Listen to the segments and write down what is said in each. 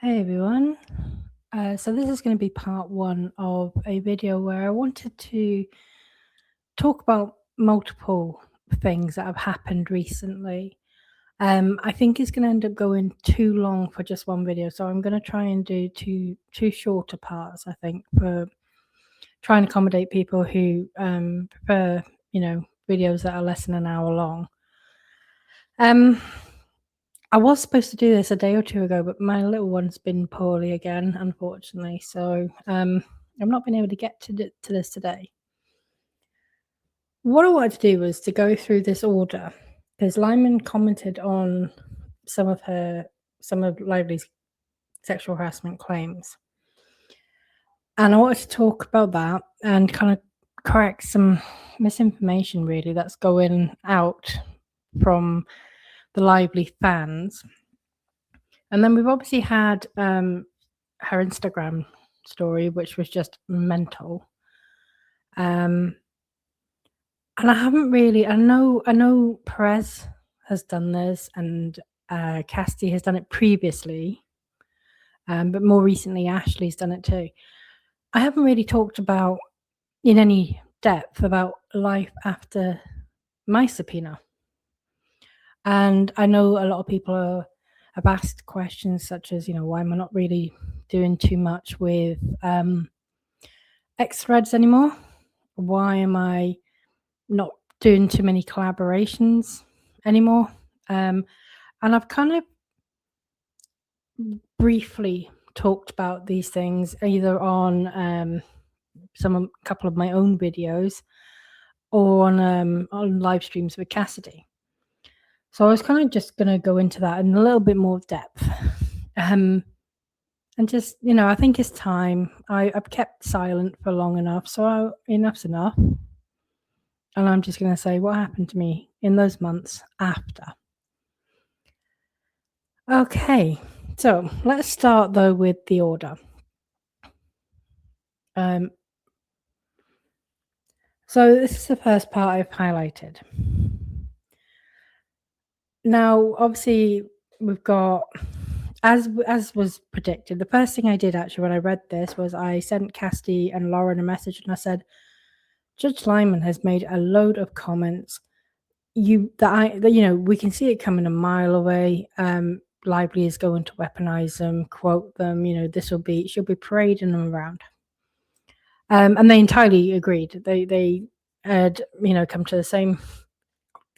Hey everyone. So this is going to be part one of a video where I wanted to talk about multiple things that have happened recently. I think it's going to end up going too long for just one video, so I'm going to try and do two shorter parts. I think for trying to accommodate people who prefer, videos that are less than an hour long. I was supposed to do this a day or two ago, but my little one's been poorly again, unfortunately. So I've not been able to get to this today. What I wanted to do was to go through this order because Liman commented on some of Lively's sexual harassment claims, and I wanted to talk about that and kind of correct some misinformation really that's going out from the Lively fans. And then we've obviously had her Instagram story, which was just mental. And I haven't really. I know Perez has done this, and Casti has done it previously, but more recently Ashley's done it too. I haven't really talked about in any depth about life after my subpoena, and I know a lot of people have asked questions such as, why am I not really doing too much with X Threads anymore? Why am I not doing too many collaborations anymore? And I've kind of briefly talked about these things either on a couple of my own videos or on live streams with Cassidy. So I was kind of just going to go into that in a little bit more depth. And just, I think it's time. I've kept silent for long enough, so enough's enough. And I'm just going to say what happened to me in those months after. Okay, so let's start though with the order. So this is the first part I've highlighted. Now, obviously, we've got, as was predicted, the first thing I did actually when I read this was I sent Casti and Lauren a message and I said, Judge Liman has made a load of comments. We can see it coming a mile away. Lively is going to weaponize them, quote them. She'll be parading them around. And they entirely agreed. They had come to the same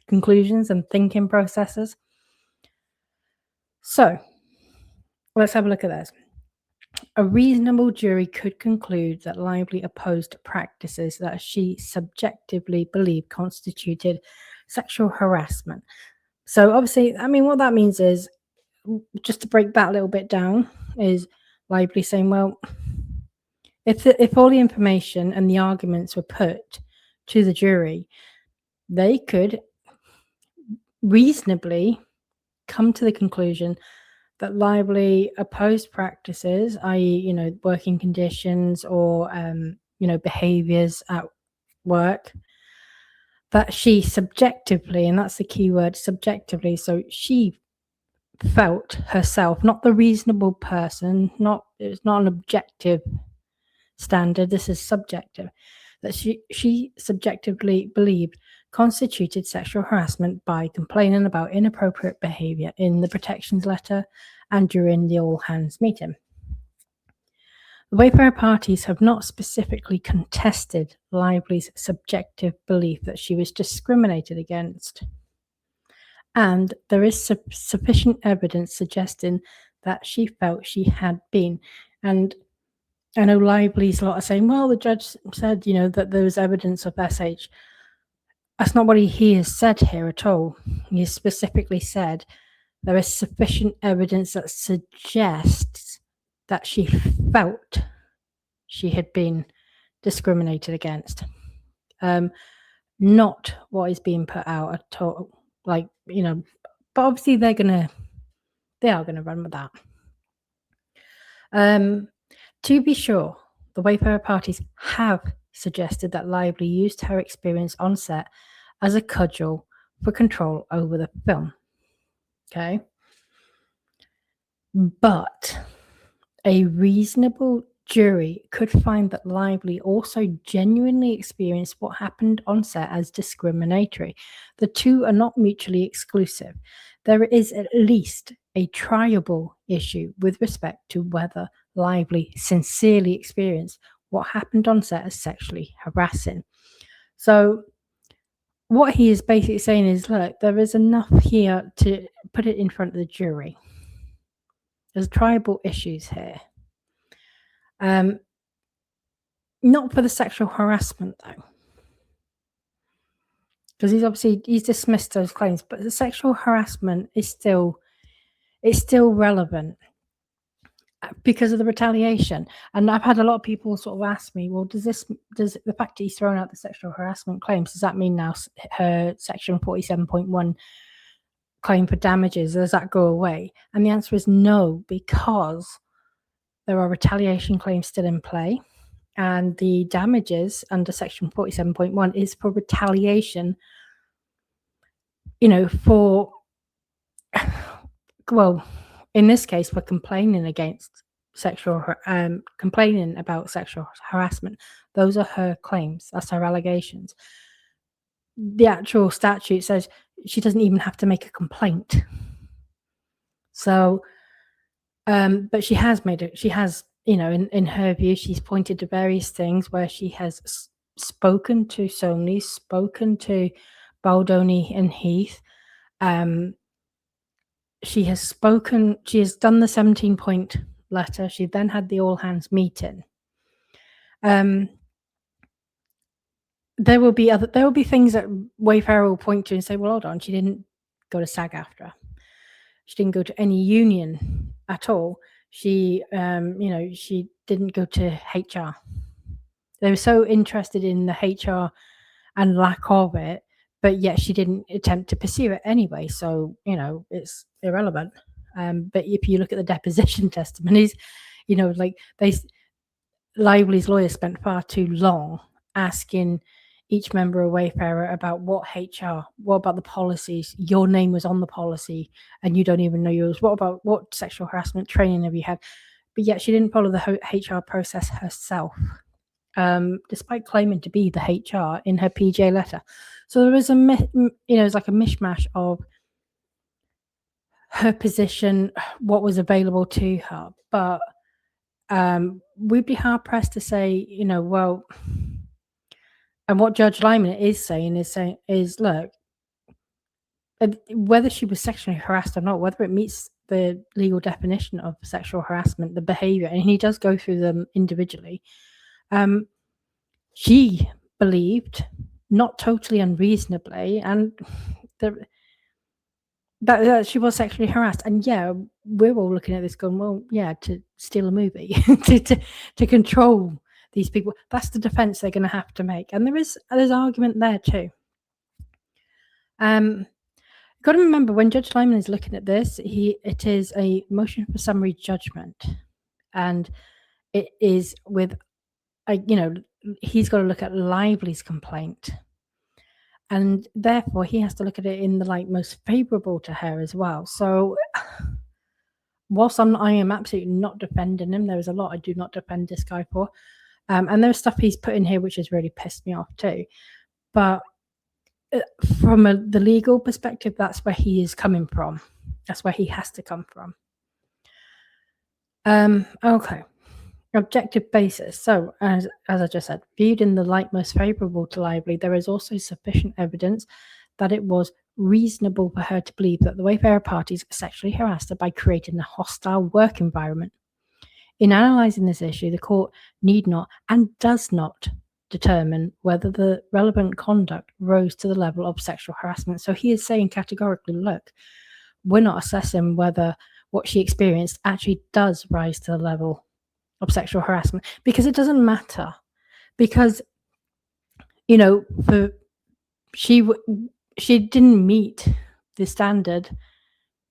conclusions and thinking processes. So let's have a look at this. A reasonable jury could conclude that Lively opposed practices that she subjectively believed constituted sexual harassment. So obviously, what that means is, just to break that a little bit down, is Lively saying, well, if all the information and the arguments were put to the jury, they could reasonably come to the conclusion that Lively opposed practices, i.e., working conditions or behaviors at work, that she subjectively, and that's the key word, subjectively, so she felt herself, not the reasonable person, it's not an objective standard, this is subjective, that she subjectively believed constituted sexual harassment by complaining about inappropriate behavior in the protections letter and during the all hands meeting. The Wayfarer parties have not specifically contested Lively's subjective belief that she was discriminated against, and there is sufficient evidence suggesting that she felt she had been. And I know Lively's a lot of saying, well, the judge said, that there was evidence of SH. That's not what he has said here at all. He has specifically said there is sufficient evidence that suggests that she felt she had been discriminated against. Not what is being put out at all. But obviously they are gonna run with that. To be sure, the Wayfarer parties have suggested that Lively used her experience on set as a cudgel for control over the film. Okay. But A reasonable jury could find that Lively also genuinely experienced what happened on set as discriminatory. The two are not mutually exclusive. There is at least a triable issue with respect to whether Lively sincerely experienced what happened on set as sexually harassing. So, what he is basically saying is, look, there is enough here to put it in front of the jury. There's tribal issues here. Not for the sexual harassment though, because he's dismissed those claims, but the sexual harassment is still relevant because of the retaliation. And I've had a lot of people sort of ask me, well, does the fact that he's thrown out the sexual harassment claims, does that mean now her section 47.1 claim for damages, does that go away? And the answer is no, because there are retaliation claims still in play, and the damages under section 47.1 is for retaliation, for, well, in this case, for complaining about sexual harassment. Those are her claims. That's her allegations. The actual statute says she doesn't even have to make a complaint. So, but she has in her view, she's pointed to various things where she has spoken to Sony, spoken to Baldoni and Heath. She has done the 17-point letter. She then had the all hands meeting. There will be things that Wayfarer will point to and say, well, hold on, she didn't go to SAG-AFTRA. She didn't go to any union at all. She, she didn't go to HR. They were so interested in the HR and lack of it, but yet she didn't attempt to pursue it anyway. So, it's irrelevant. But if you look at the deposition testimonies, Lively's lawyer spent far too long asking each member of Wayfarer about what about the policies? Your name was on the policy and you don't even know yours. What sexual harassment training have you had? But yet she didn't follow the HR process herself, despite claiming to be the HR in her PJ letter. So there is it's like a mishmash of her position, what was available to her. But we'd be hard pressed to say, well, and what Judge Liman is saying is, look, whether she was sexually harassed or not, whether it meets the legal definition of sexual harassment, the behavior, and he does go through them individually. She believed, not totally unreasonably, and that she was sexually harassed. And yeah, we're all looking at this going, well, yeah, to steal a movie, to control these people. That's the defense they're going to have to make. And there's argument there too. Got to remember, when Judge Liman is looking at this, it is a motion for summary judgment, and it is with, he's got to look at Lively's complaint, and therefore he has to look at it in the light most favorable to her as well. So, whilst I am absolutely not defending him, there is a lot I do not defend this guy for, and there's stuff he's put in here which has really pissed me off too. But from the legal perspective, that's where he is coming from. That's where he has to come from. Okay. Objective basis. So, as I just said, viewed in the light most favorable to Lively, there is also sufficient evidence that it was reasonable for her to believe that the Wayfarer parties sexually harassed her by creating a hostile work environment. In analysing this issue, the court need not and does not determine whether the relevant conduct rose to the level of sexual harassment. So he is saying categorically, look, we're not assessing whether what she experienced actually does rise to the level of sexual harassment, because it doesn't matter, because she didn't meet the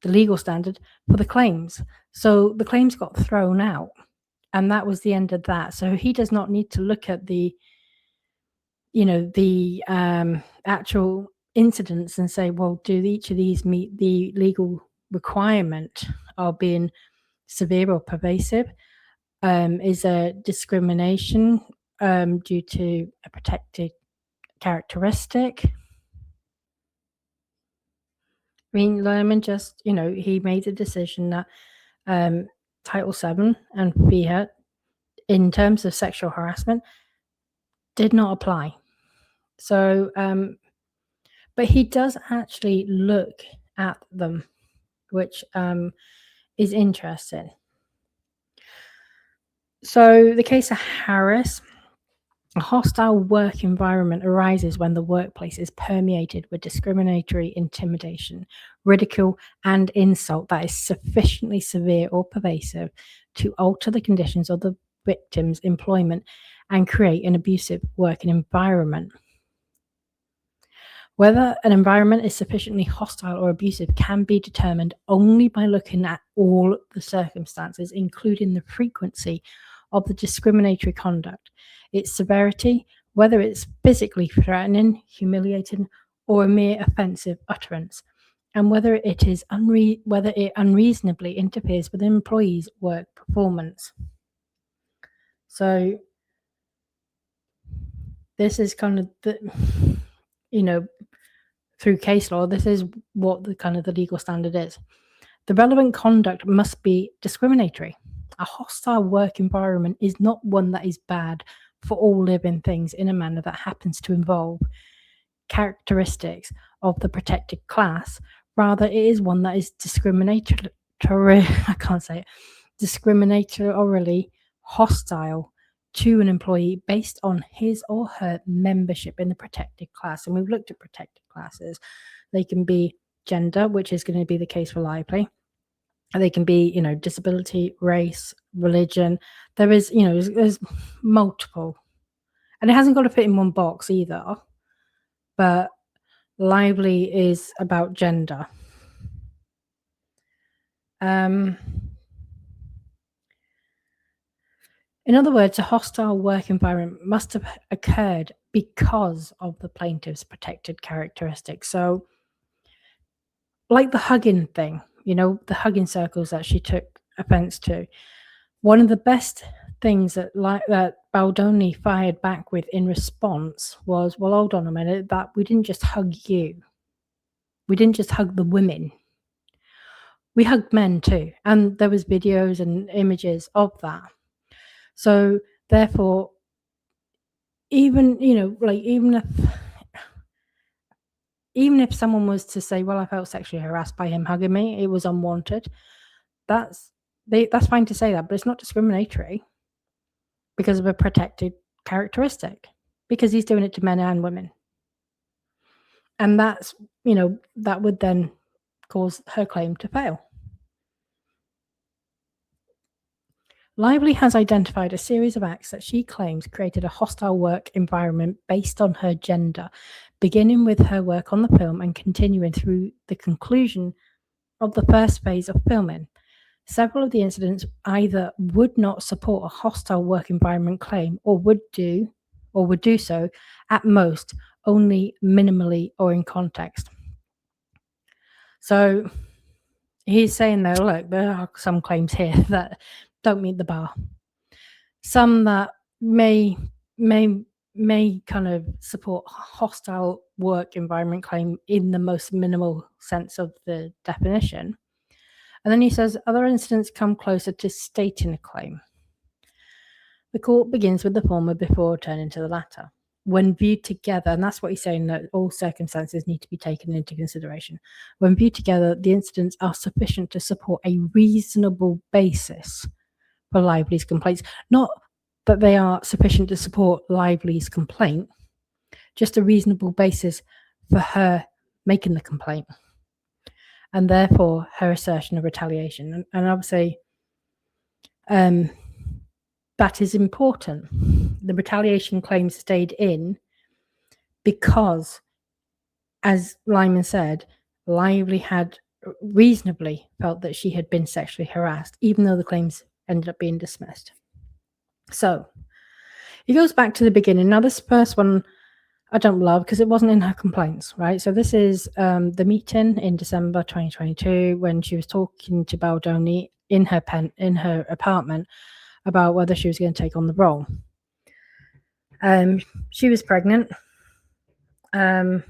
legal standard for the claims, so the claims got thrown out, and that was the end of that. So he does not need to look at the actual incidents and say, well, do each of these meet the legal requirement of being severe or pervasive? is a discrimination due to a protected characteristic. I mean, Liman just, he made the decision that Title VII and FIHA, in terms of sexual harassment, did not apply. So, but he does actually look at them, which is interesting. So the case of Harris, a hostile work environment arises when the workplace is permeated with discriminatory intimidation, ridicule, and insult that is sufficiently severe or pervasive to alter the conditions of the victim's employment and create an abusive working environment. Whether an environment is sufficiently hostile or abusive can be determined only by looking at all the circumstances, including the frequency of the discriminatory conduct, its severity, whether it's physically threatening, humiliating, or a mere offensive utterance, and whether it unreasonably interferes with an employee's work performance. So this is kind of the, through case law, this is what the legal standard is. The relevant conduct must be discriminatory. A hostile work environment is not one that is bad for all living things in a manner that happens to involve characteristics of the protected class. Rather, it is one that is discriminatorily hostile to an employee based on his or her membership in the protected class. And we've looked at protected classes. They can be gender, which is going to be the case for Lively. They can be, disability, race, religion. There is, there's multiple. And it hasn't got to fit in one box either. But Lively is about gender. In other words, a hostile work environment must have occurred because of the plaintiff's protected characteristics. So, like the hugging thing, the hugging circles that she took offense to, one of the best things that Baldoni fired back with in response was, well, hold on a minute, that we didn't just hug you. We didn't just hug the women. We hugged men too. And there was videos and images of that. So therefore, even if someone was to say, well, I felt sexually harassed by him hugging me, it was unwanted, that's fine to say that, but it's not discriminatory because of a protected characteristic, because he's doing it to men and women. And that's, that would then cause her claim to fail. Lively has identified a series of acts that she claims created a hostile work environment based on her gender, beginning with her work on the film and continuing through the conclusion of the first phase of filming. Several of the incidents either would not support a hostile work environment claim or would do so at most only minimally or in context. So he's saying though, look, there are some claims here that don't meet the bar. Some that may kind of support hostile work environment claim in the most minimal sense of the definition. And then he says other incidents come closer to stating a claim. The court begins with the former before turning to the latter. When viewed together, and that's what he's saying, that all circumstances need to be taken into consideration. When viewed together, the incidents are sufficient to support a reasonable basis for Lively's complaints. Not that they are sufficient to support Lively's complaint, just a reasonable basis for her making the complaint, and therefore her assertion of retaliation. And obviously, that is important. The retaliation claim stayed in because, as Liman said, Lively had reasonably felt that she had been sexually harassed, even though the claims ended up being dismissed. So he goes back to the beginning. Now, this first one I don't love because it wasn't in her complaints, right? So this is the meeting in December 2022 when she was talking to Baldoni in her apartment about whether she was going to take on the role. She was pregnant, and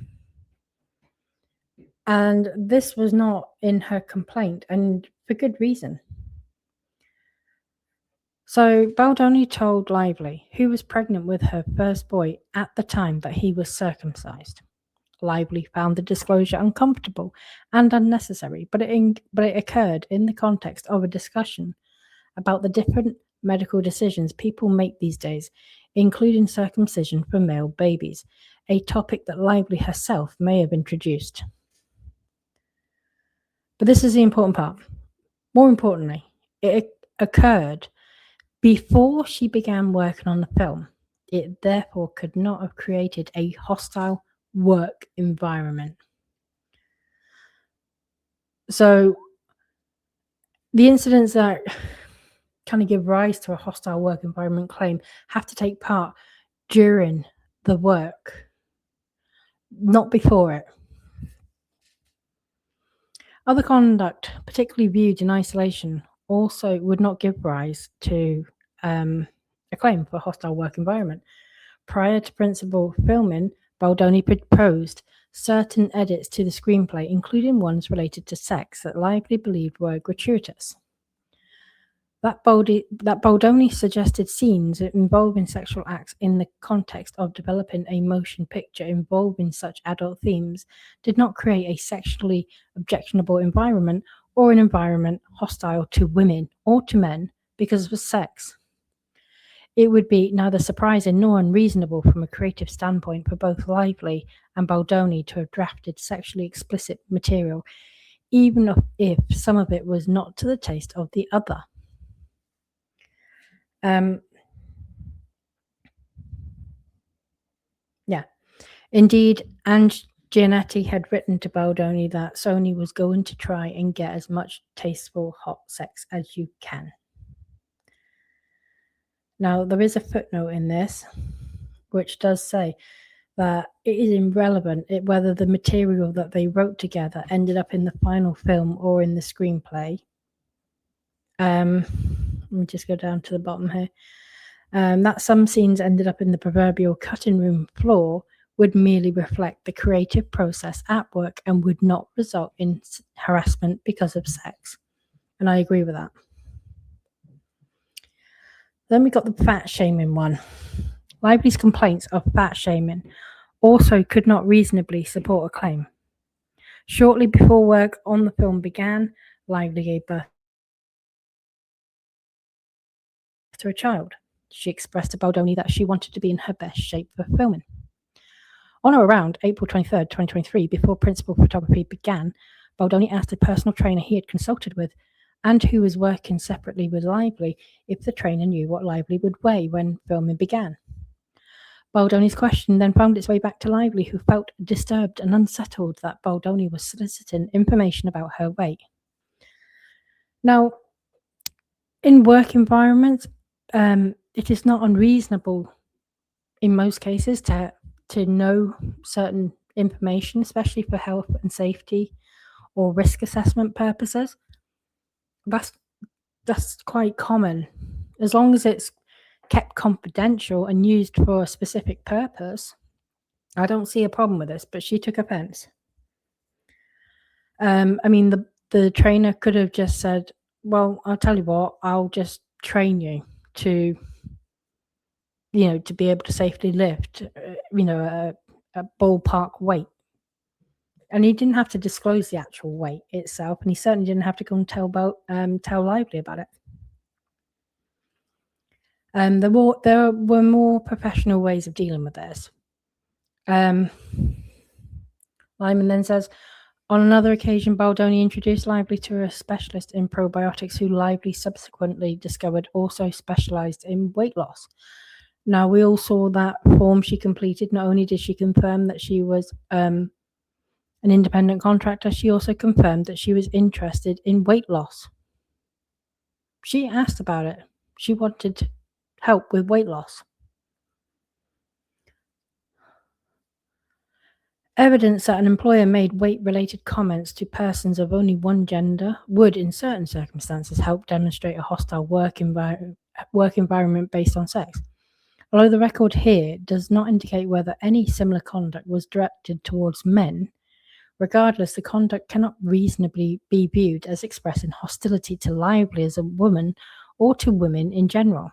this was not in her complaint, and for good reason. So Baldoni told Lively, who was pregnant with her first boy at the time, that he was circumcised. Lively found the disclosure uncomfortable and unnecessary, but it occurred in the context of a discussion about the different medical decisions people make these days, including circumcision for male babies, a topic that Lively herself may have introduced. But this is the important part. More importantly, it occurred before she began working on the film. It therefore could not have created a hostile work environment. So the incidents that kind of give rise to a hostile work environment claim have to take part during the work, not before it. Other conduct, particularly viewed in isolation, also would not give rise to a claim for a hostile work environment. Prior to principal filming, Baldoni proposed certain edits to the screenplay, including ones related to sex that Lively believed were gratuitous. That Baldoni suggested scenes involving sexual acts in the context of developing a motion picture involving such adult themes did not create a sexually objectionable environment or an environment hostile to women or to men because of sex. It would be neither surprising nor unreasonable from a creative standpoint for both Lively and Baldoni to have drafted sexually explicit material, even if some of it was not to the taste of the other. Indeed, Ange Giannetti had written to Baldoni that Sony was going to try and get as much tasteful hot sex as you can. Now, there is a footnote in this which does say that it is irrelevant whether the material that they wrote together ended up in the final film or in the screenplay. Let me just go down to the bottom here. That some scenes ended up in the proverbial cutting room floor would merely reflect the creative process at work and would not result in harassment because of sex. And I agree with that. Then we got the fat shaming one. Lively's complaints of fat shaming also could not reasonably support a claim. Shortly before work on the film began, Lively gave birth to a child. She expressed to Baldoni that she wanted to be in her best shape for filming. On or around April 23rd, 2023, before principal photography began, Baldoni asked a personal trainer he had consulted with and who was working separately with Lively if the trainer knew what Lively would weigh when filming began. Baldoni's question then found its way back to Lively, who felt disturbed and unsettled that Baldoni was soliciting information about her weight. Now, in work environments, it is not unreasonable in most cases to know certain information, especially for health and safety or risk assessment purposes. That's quite common. As long as it's kept confidential and used for a specific purpose, I don't see a problem with this, but she took offense. I mean, the trainer could have just said, well, I'll tell you what, I'll just train you to be able to safely lift, a ballpark weight. And he didn't have to disclose the actual weight itself, and he certainly didn't have to go and tell Lively about it. There were more professional ways of dealing with this. Liman then says, on another occasion, Baldoni introduced Lively to a specialist in probiotics who Lively subsequently discovered also specialized in weight loss. Now, we all saw that form she completed. Not only did she confirm that she was an independent contractor, she also confirmed that she was interested in weight loss. She asked about it. She wanted help with weight loss. Evidence that an employer made weight-related comments to persons of only one gender would, in certain circumstances, help demonstrate a hostile work environment work environment based on sex. Although the record here does not indicate whether any similar conduct was directed towards men, regardless, the conduct cannot reasonably be viewed as expressing hostility to Lively as a woman or to women in general.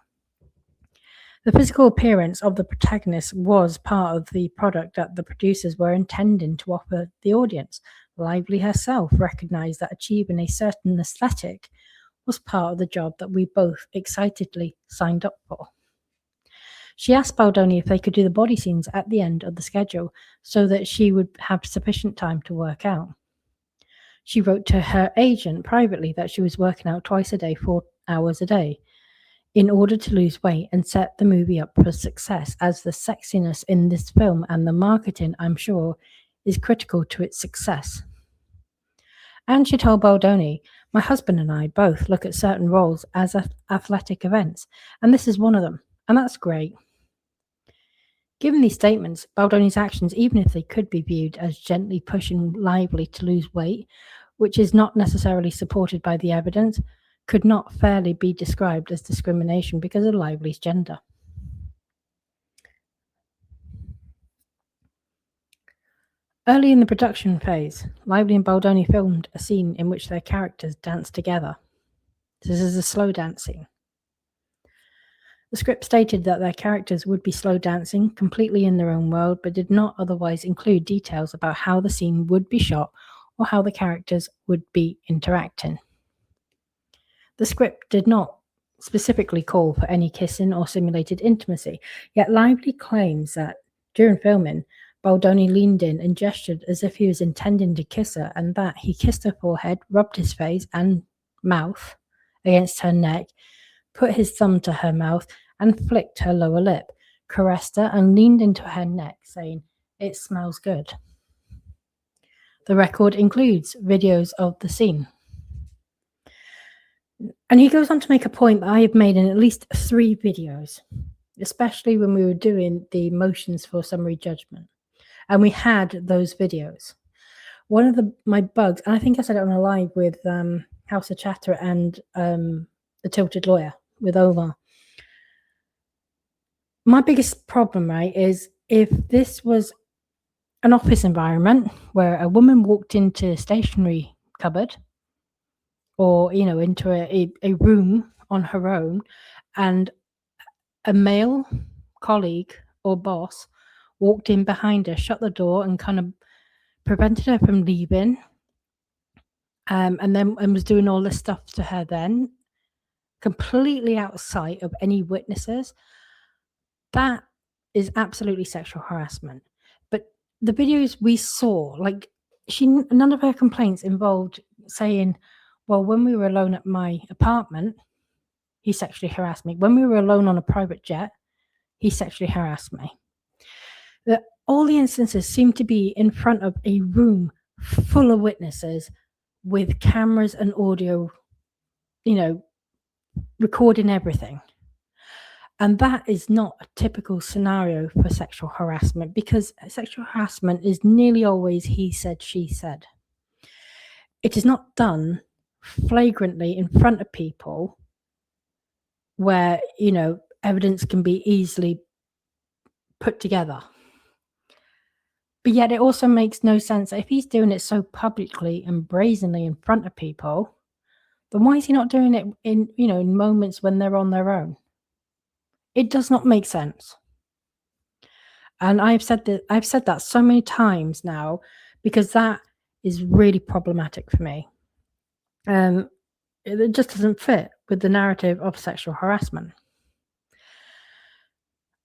The physical appearance of the protagonist was part of the product that the producers were intending to offer the audience. Lively herself recognized that achieving a certain aesthetic was part of the job that we both excitedly signed up for. She asked Baldoni if they could do the body scenes at the end of the schedule so that she would have sufficient time to work out. She wrote to her agent privately that she was working out twice a day, 4 hours a day, in order to lose weight and set the movie up for success, as the sexiness in this film and the marketing, I'm sure, is critical to its success. And she told Baldoni, "My husband and I both look at certain roles as athletic events, and this is one of them, and that's great." Given these statements, Baldoni's actions, even if they could be viewed as gently pushing Lively to lose weight, which is not necessarily supported by the evidence, could not fairly be described as discrimination because of Lively's gender. Early in the production phase, Lively and Baldoni filmed a scene in which their characters danced together. This is a slow dance scene. The script stated that their characters would be slow dancing, completely in their own world, but did not otherwise include details about how the scene would be shot or how the characters would be interacting. The script did not specifically call for any kissing or simulated intimacy, yet Lively claims that during filming, Baldoni leaned in and gestured as if he was intending to kiss her, and that he kissed her forehead, rubbed his face and mouth against her neck, put his thumb to her mouth and flicked her lower lip, caressed her and leaned into her neck, saying, "It smells good." The record includes videos of the scene. And he goes on to make a point that I have made in at least 3 videos, especially when we were doing the motions for summary judgment. And we had those videos. One of my bugs, and I think I said it on a live with House of Chatter and The Tilted Lawyer with Omar. My biggest problem, right, is if this was an office environment where a woman walked into a stationery cupboard or, into a room on her own, and a male colleague or boss walked in behind her, shut the door and kind of prevented her from leaving, and was doing all this stuff to her then, completely out of sight of any witnesses, that is absolutely sexual harassment. But the videos we saw, like, none of her complaints involved saying, "Well, when we were alone at my apartment, he sexually harassed me. When we were alone on a private jet, he sexually harassed me." All the instances seem to be in front of a room full of witnesses with cameras and audio, recording everything. And that is not a typical scenario for sexual harassment, because sexual harassment is nearly always he said, she said. It is not done flagrantly in front of people where, evidence can be easily put together. But yet it also makes no sense that if he's doing it so publicly and brazenly in front of people, then why is he not doing it in moments when they're on their own? It does not make sense. And I've said that so many times now, because that is really problematic for me. It just doesn't fit with the narrative of sexual harassment.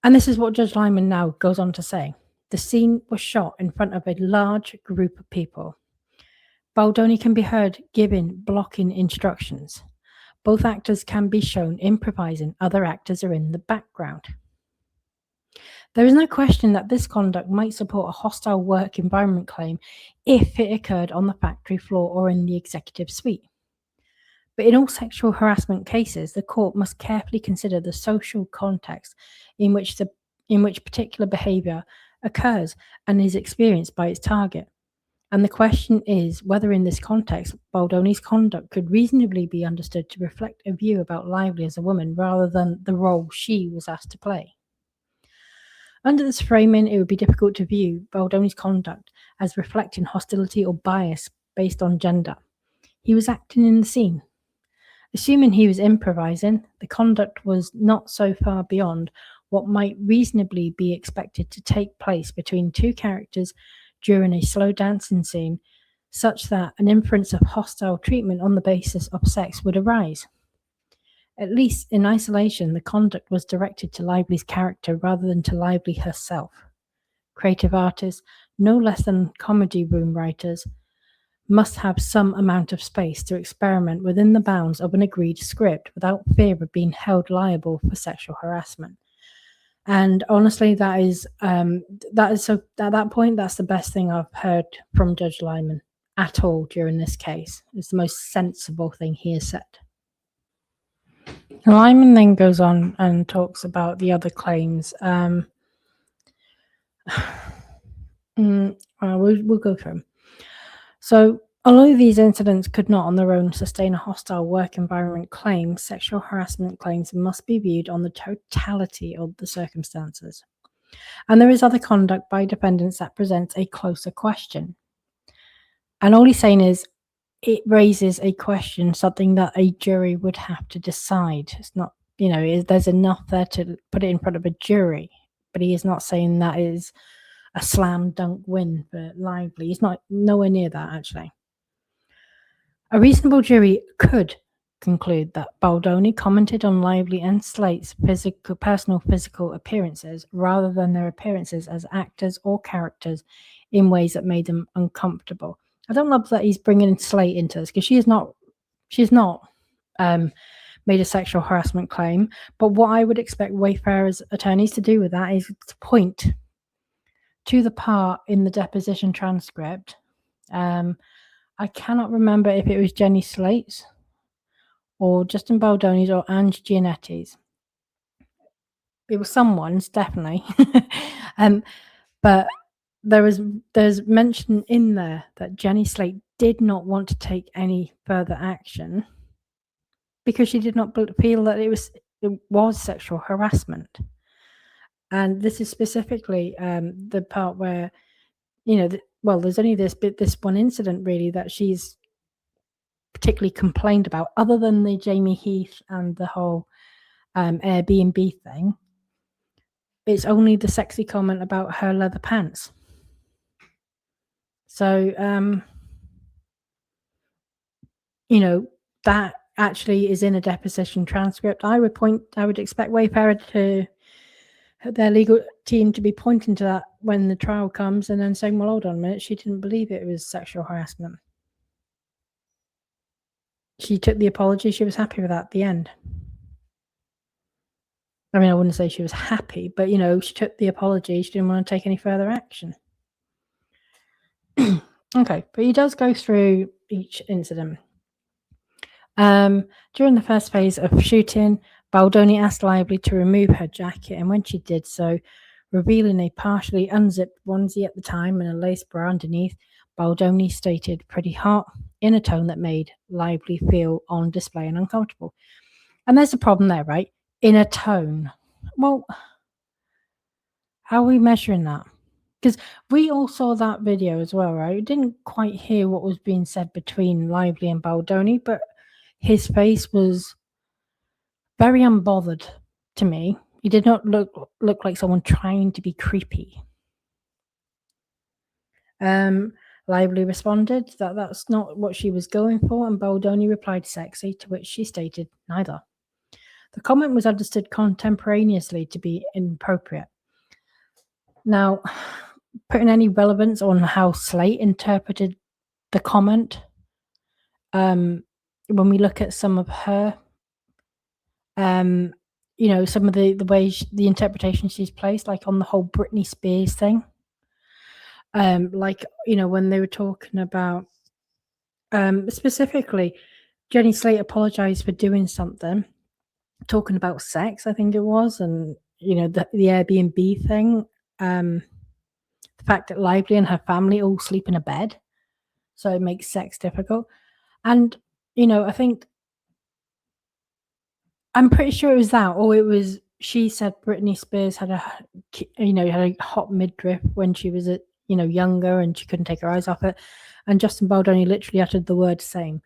And this is what Judge Liman now goes on to say. The scene was shot in front of a large group of people. Baldoni can be heard giving blocking instructions. Both actors can be shown improvising. Other actors are in the background. There is no question that this conduct might support a hostile work environment claim if it occurred on the factory floor or in the executive suite. But in all sexual harassment cases, the court must carefully consider the social context in which particular behavior occurs and is experienced by its target. And the question is whether in this context, Baldoni's conduct could reasonably be understood to reflect a view about Lively as a woman rather than the role she was asked to play. Under this framing, it would be difficult to view Baldoni's conduct as reflecting hostility or bias based on gender. He was acting in the scene. Assuming he was improvising, the conduct was not so far beyond what might reasonably be expected to take place between two characters during a slow dancing scene, such that an inference of hostile treatment on the basis of sex would arise. At least in isolation, the conduct was directed to Lively's character rather than to Lively herself. Creative artists, no less than comedy room writers, must have some amount of space to experiment within the bounds of an agreed script without fear of being held liable for sexual harassment. And honestly, that is so. At that point, that's the best thing I've heard from Judge Liman at all during this case. It's the most sensible thing he has said. Liman then goes on and talks about the other claims. We'll go through them. So, although these incidents could not on their own sustain a hostile work environment claim, sexual harassment claims must be viewed on the totality of the circumstances. And there is other conduct by defendants that presents a closer question. And all he's saying is it raises a question, something that a jury would have to decide. It's not, there's enough there to put it in front of a jury, but he is not saying that is a slam dunk win for Lively. He's not nowhere near that, actually. A reasonable jury could conclude that Baldoni commented on Lively and Slate's personal physical appearances rather than their appearances as actors or characters in ways that made them uncomfortable. I don't love that he's bringing Slate into this because she has not made a sexual harassment claim. But what I would expect Wayfarer's attorneys to do with that is to point to the part in the deposition transcript. I cannot remember if it was Jenny Slate's or Justin Baldoni's or Ange Gianetti's. It was someone's, definitely. But there's mention in there that Jenny Slate did not want to take any further action because she did not feel that it was sexual harassment. And this is specifically the part where, there's only this one incident really that she's particularly complained about, other than the Jamie Heath and the whole Airbnb thing. It's only the sexy comment about her leather pants. So, that actually is in a deposition transcript. I would expect Wayfarer their legal team to be pointing to that when the trial comes and then saying, well, hold on a minute, she didn't believe it was sexual harassment. She took the apology. She was happy with that at the end. I mean, I wouldn't say she was happy, but, she took the apology. She didn't want to take any further action. Okay, but he does go through each incident. During the first phase of shooting, Baldoni asked Lively to remove her jacket, and when she did so, revealing a partially unzipped onesie at the time and a lace bra underneath, Baldoni stated, "Pretty hot," in a tone that made Lively feel on display and uncomfortable. And there's a problem there, right? In a tone. Well, how are we measuring that? Because we all saw that video as well, right? We didn't quite hear what was being said between Lively and Baldoni, but his face was very unbothered to me. He did not look like someone trying to be creepy. Lively responded that that's not what she was going for, and Baldoni replied sexy, to which she stated neither. The comment was understood contemporaneously to be inappropriate. Now, putting any relevance on how Slate interpreted the comment, when we look at some of her, some of the ways, the interpretation she's placed, like on the whole Britney Spears thing, when they were talking about, specifically, Jenny Slate apologized for doing something, talking about sex, I think it was, and the Airbnb thing, the fact that Lively and her family all sleep in a bed. so it makes sex difficult. And, you know, I think I'm pretty sure it was that, or it was she said Britney Spears had had a hot midriff when she was younger, and she couldn't take her eyes off it. And Justin Baldoni literally uttered the word same.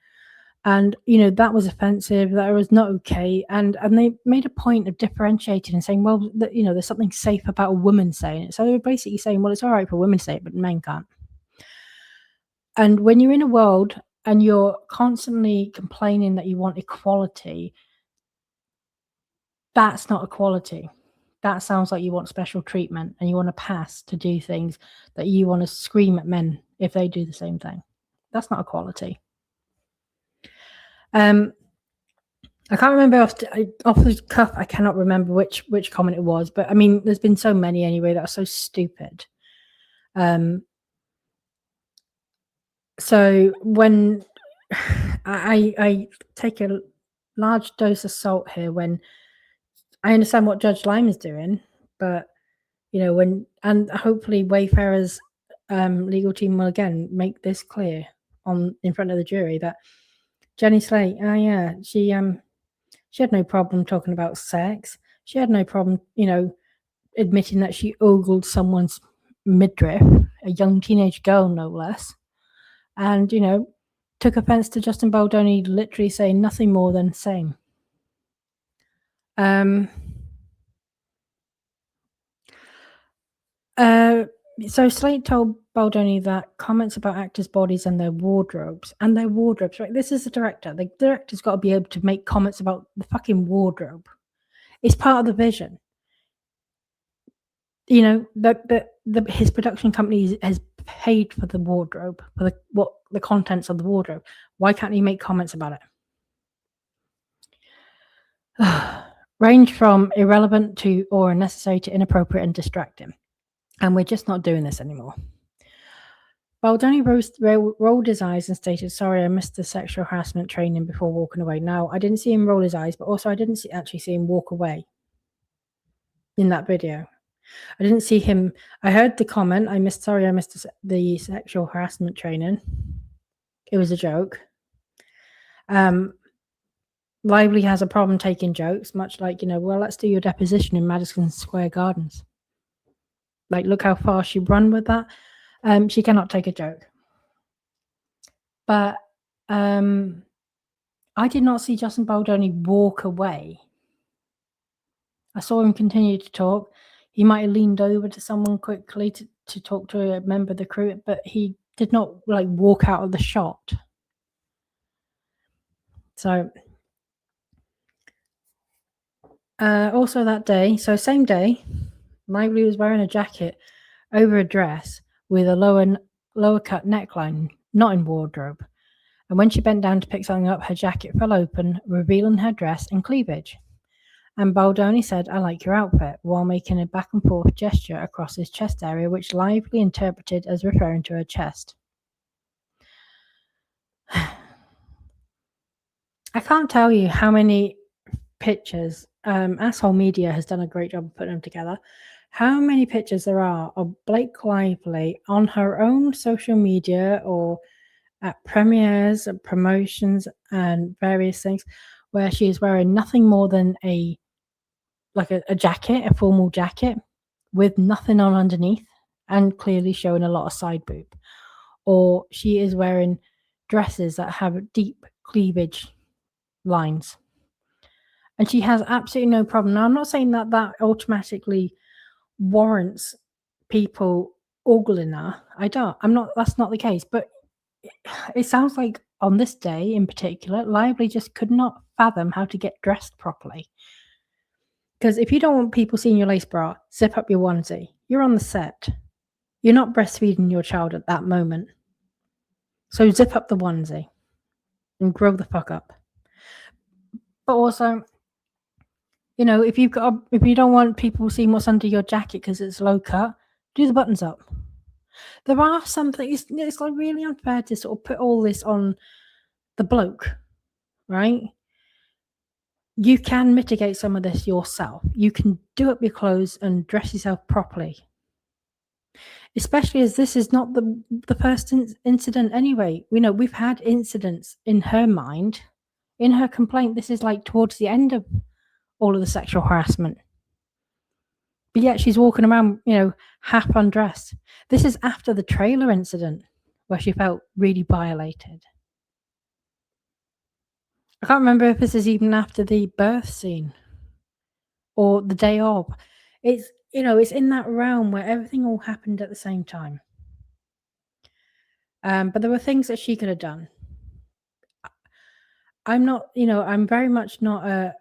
And that was offensive. That was not okay. And they made a point of differentiating and saying, well, there's something safe about a woman saying it. So they were basically saying, well, it's all right for women to say it, but men can't. And when you're in a world and you're constantly complaining that you want equality, that's not equality. That sounds like you want special treatment and you want to pass to do things that you want to scream at men if they do the same thing. That's not equality. I can't remember off the cuff. I cannot remember which comment it was, but I mean, there's been so many anyway that are so stupid. So when I take a large dose of salt here, when I understand what Judge Lime is doing, but and hopefully Wayfarer's legal team will again make this clear in front of the jury that Jenny Slate, she had no problem talking about sex. She had no problem, admitting that she ogled someone's midriff, a young teenage girl, no less. And, took offense to Justin Baldoni literally saying nothing more than same. So Slate told Baldoni that comments about actors' bodies and their wardrobes, right? This is the director. The director's got to be able to make comments about the fucking wardrobe. It's part of the vision. His production company has paid for the wardrobe, for the contents of the wardrobe. Why can't he make comments about it? Range from irrelevant to or unnecessary to inappropriate and distracting. And we're just not doing this anymore. Baldoni rolled his eyes and stated, sorry, I missed the sexual harassment training before walking away. Now, I didn't see him roll his eyes, but also I didn't actually see him walk away in that video. I didn't see him. I heard the comment. I missed the sexual harassment training. It was a joke. Lively has a problem taking jokes, much like, well, let's do your deposition in Madison Square Gardens. Like, look how far she ran with that. She cannot take a joke. But I did not see Justin Baldoni walk away. I saw him continue to talk. He might have leaned over to someone quickly to talk to a member of the crew, but he did not walk out of the shot. So also that day, so same day, Lively was wearing a jacket over a dress with a lower cut neckline, not in wardrobe. And when she bent down to pick something up, her jacket fell open, revealing her dress and cleavage. And Baldoni said, I like your outfit, while making a back and forth gesture across his chest area, which Lively interpreted as referring to her chest. I can't tell you how many pictures, Asshole Media has done a great job of putting them together, how many pictures there are of Blake Lively on her own social media or at premieres and promotions and various things where she is wearing nothing more than a jacket, a formal jacket with nothing on underneath and clearly showing a lot of side boob. Or she is wearing dresses that have deep cleavage lines. And she has absolutely no problem. Now, I'm not saying that automatically warrants people ogling her. That's not the case. But it sounds like on this day in particular, Lively just could not fathom how to get dressed properly. Because if you don't want people seeing your lace bra, zip up your onesie. You're on the set. You're not breastfeeding your child at that moment. So zip up the onesie and grow the fuck up. But also, if you don't want people seeing what's under your jacket because it's low cut, do the buttons up. There are some things, it's really unfair to sort of put all this on the bloke, right? You can mitigate some of this yourself. You can do up your clothes and dress yourself properly. especially as this is not the first incident anyway. We've had incidents in her mind, in her complaint. This is like towards the end of all of the sexual harassment. But yet she's walking around, half undressed. This is after the trailer incident where she felt really violated. I can't remember if this is even after the birth scene or the day of. It's in that realm where everything all happened at the same time. But there were things that she could have done. I'm not, I'm very much not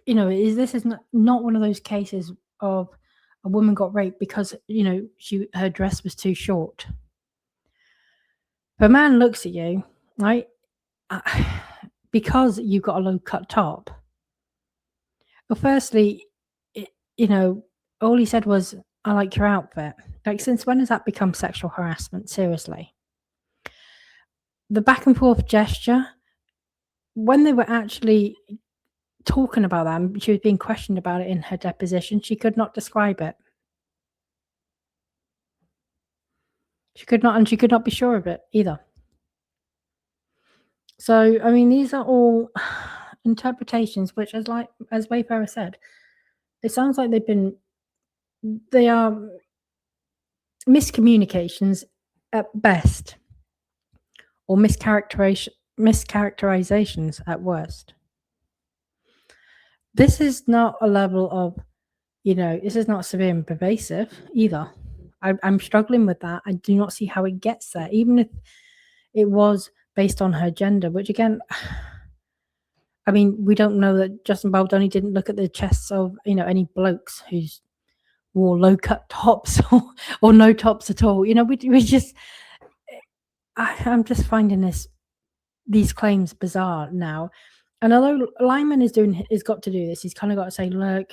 this is not one of those cases of a woman got raped because, her dress was too short. If a man looks at you, right, because you've got a low cut top, well, firstly, all he said was, "I like your outfit." Like, since when has that become sexual harassment? Seriously. The back and forth gesture, when they were actually talking about that, and she was being questioned about it in her deposition, she could not describe it. She could not, and she could not be sure of it either. So, I mean, these are all interpretations, which, as Wayfarer said, it sounds like they are miscommunications at best, or mischaracterizations at worst. This is not a level of, this is not severe and pervasive either. I'm struggling with that. I do not see how it gets there, even if it was based on her gender, which again, I mean, we don't know that Justin Baldoni didn't look at the chests of, any blokes who's wore low cut tops or no tops at all. We just, I'm just finding these claims bizarre now. And although Liman has got to do this, he's kind of got to say, look,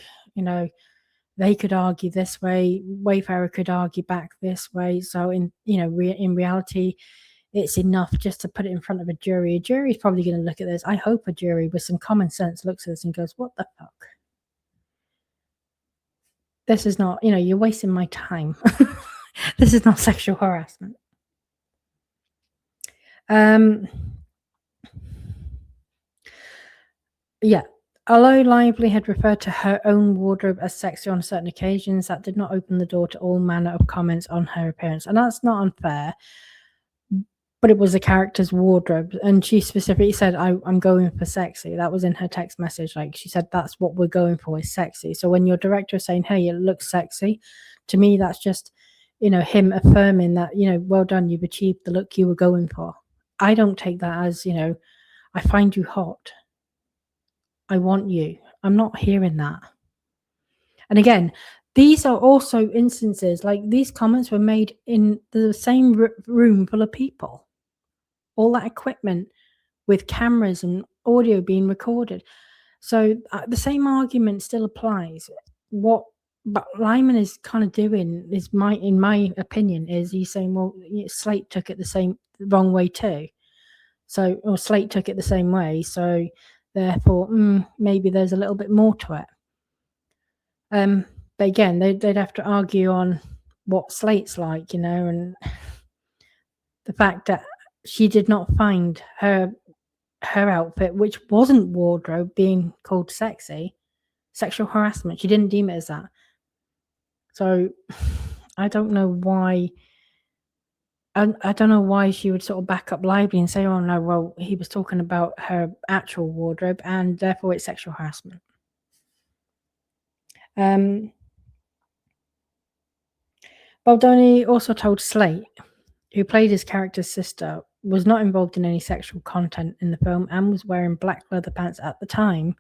they could argue this way, Wayfarer could argue back this way. So in reality, it's enough just to put it in front of a jury. A jury is probably going to look at this. I hope a jury with some common sense looks at this and goes, what the fuck? This is not, you're wasting my time. This is not sexual harassment. Yeah. Although Lively had referred to her own wardrobe as sexy on certain occasions, that did not open the door to all manner of comments on her appearance. And that's not unfair, but it was a character's wardrobe. And she specifically said, I'm going for sexy. That was in her text message. Like, she said, that's what we're going for, is sexy. So when your director is saying, hey, it looks sexy, to me, that's just, him affirming that, well done, you've achieved the look you were going for. I don't take that as, I find you hot. I want you. I'm not hearing that. And again, these are also instances, like, these comments were made in the same room full of people. All that equipment with cameras and audio being recorded. So the same argument still applies. But Lyman is kind of doing is in my opinion, is he's saying, well, Slate took it the wrong way too. So, or Slate took it the same way. So therefore, maybe there's a little bit more to it. But again, they'd have to argue on what Slate's like, and the fact that she did not find her outfit, which wasn't wardrobe, being called sexy, sexual harassment. She didn't deem it as that. So I don't know why. I don't know why she would sort of back up Lively and say, oh no, well, he was talking about her actual wardrobe and therefore it's sexual harassment. Baldoni also told Slate, who played his character's sister, was not involved in any sexual content in the film and was wearing black leather pants at the time.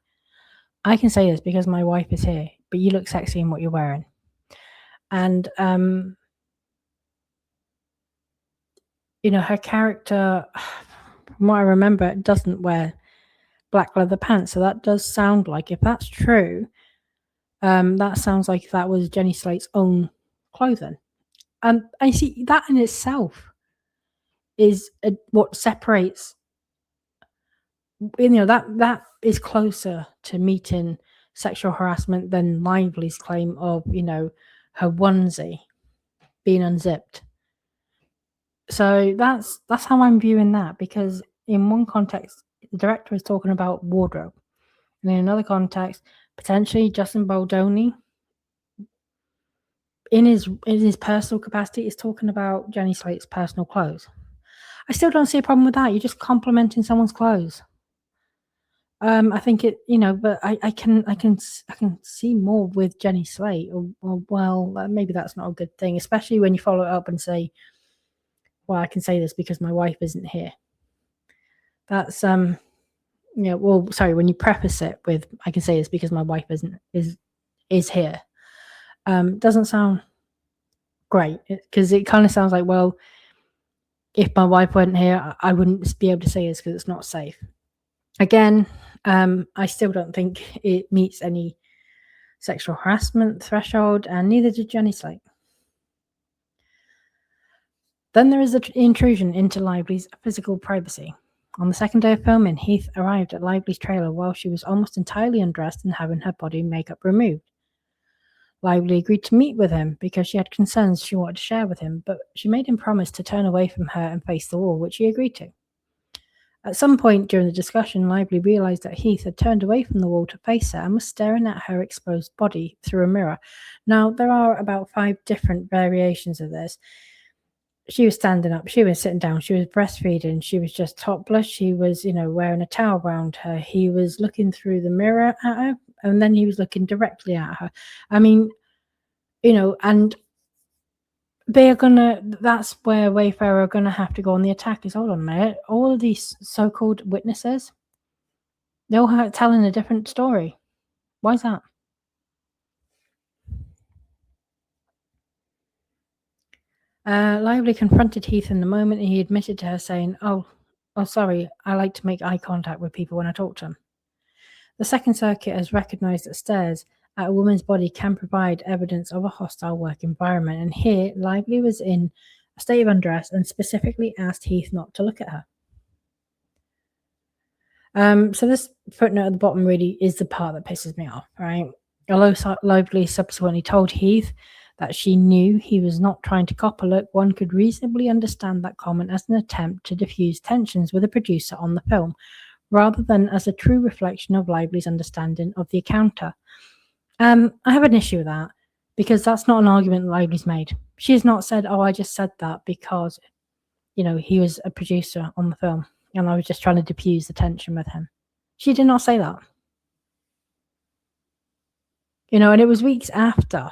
I can say this because my wife is here, but you look sexy in what you're wearing. And, her character, from what I remember, doesn't wear black leather pants. So that does sound like, if that's true, that sounds like that was Jenny Slate's own clothing. And I see that in itself is what separates, that is closer to meeting sexual harassment than Lively's claim of, her onesie. being unzipped. So that's how I'm viewing that, because in one context, the director is talking about wardrobe, and in another context, potentially Justin Baldoni, in his personal capacity, is talking about Jenny Slate's personal clothes. I still don't see a problem with that. You're just complimenting someone's clothes. I think it, but I can see more with Jenny Slate, or maybe that's not a good thing, especially when you follow it up and say, well, I can say this because my wife isn't here. That's sorry, when you preface it with, I can say this because my wife is here, doesn't sound great, because it kind of sounds like, well, if my wife weren't here, I wouldn't be able to say this because it's not safe. Again, I still don't think it meets any sexual harassment threshold, and neither did Jenny Slate. Then there is the intrusion into Lively's physical privacy. On the second day of filming, Heath arrived at Lively's trailer while she was almost entirely undressed and having her body makeup removed. Lively agreed to meet with him because she had concerns she wanted to share with him, but she made him promise to turn away from her and face the wall, which he agreed to. At some point during the discussion, Lively realized that Heath had turned away from the wall to face her and was staring at her exposed body through a mirror. Now, there are about 5 different variations of this. She was standing up, she was sitting down, she was breastfeeding, she was just topless, she was, wearing a towel around her. He was looking through the mirror at her, and then he was looking directly at her. I mean, and that's where Wayfarer are gonna have to go on the attack. Is, hold on a minute, all of these so-called witnesses, they're all telling a different story. Why is that? Lively confronted Heath in the moment, and he admitted to her, saying, oh, sorry, I like to make eye contact with people when I talk to them. The Second Circuit has recognised that stares at a woman's body can provide evidence of a hostile work environment, and here Lively was in a state of undress and specifically asked Heath not to look at her. So this footnote at the bottom really is the part that pisses me off, right? Although Lively subsequently told Heath that she knew he was not trying to cop a look, one could reasonably understand that comment as an attempt to diffuse tensions with a producer on the film, rather than as a true reflection of Lively's understanding of the encounter. I have an issue with that, because that's not an argument Lively's made. She has not said, oh, I just said that because, he was a producer on the film and I was just trying to diffuse the tension with him. She did not say that. And it was weeks after.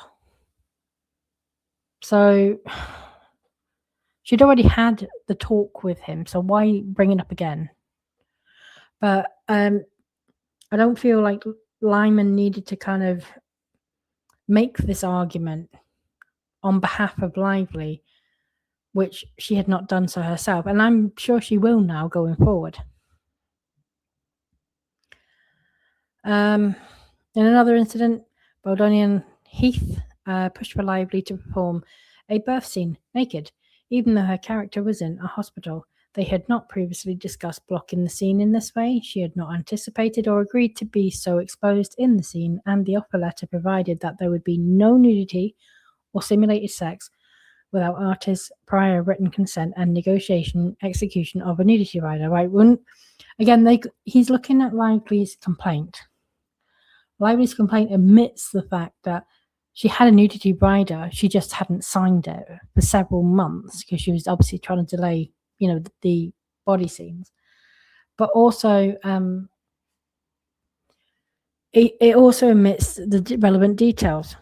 So she'd already had the talk with him, so why bring it up again? But I don't feel like Liman needed to kind of make this argument on behalf of Lively, which she had not done so herself, and I'm sure she will now going forward. In another incident, Baldoni and Heath pushed for Lively to perform a birth scene naked, even though her character was in a hospital. They had not previously discussed blocking the scene in this way. She had not anticipated or agreed to be so exposed in the scene, and the offer letter provided that there would be no nudity or simulated sex without artist's prior written consent and execution of a nudity rider. Right? He's looking at Lively's complaint. Lively's complaint admits the fact that she had a nudity rider, she just hadn't signed it for several months because she was obviously trying to delay, the body scenes. But also, it also omits the relevant details.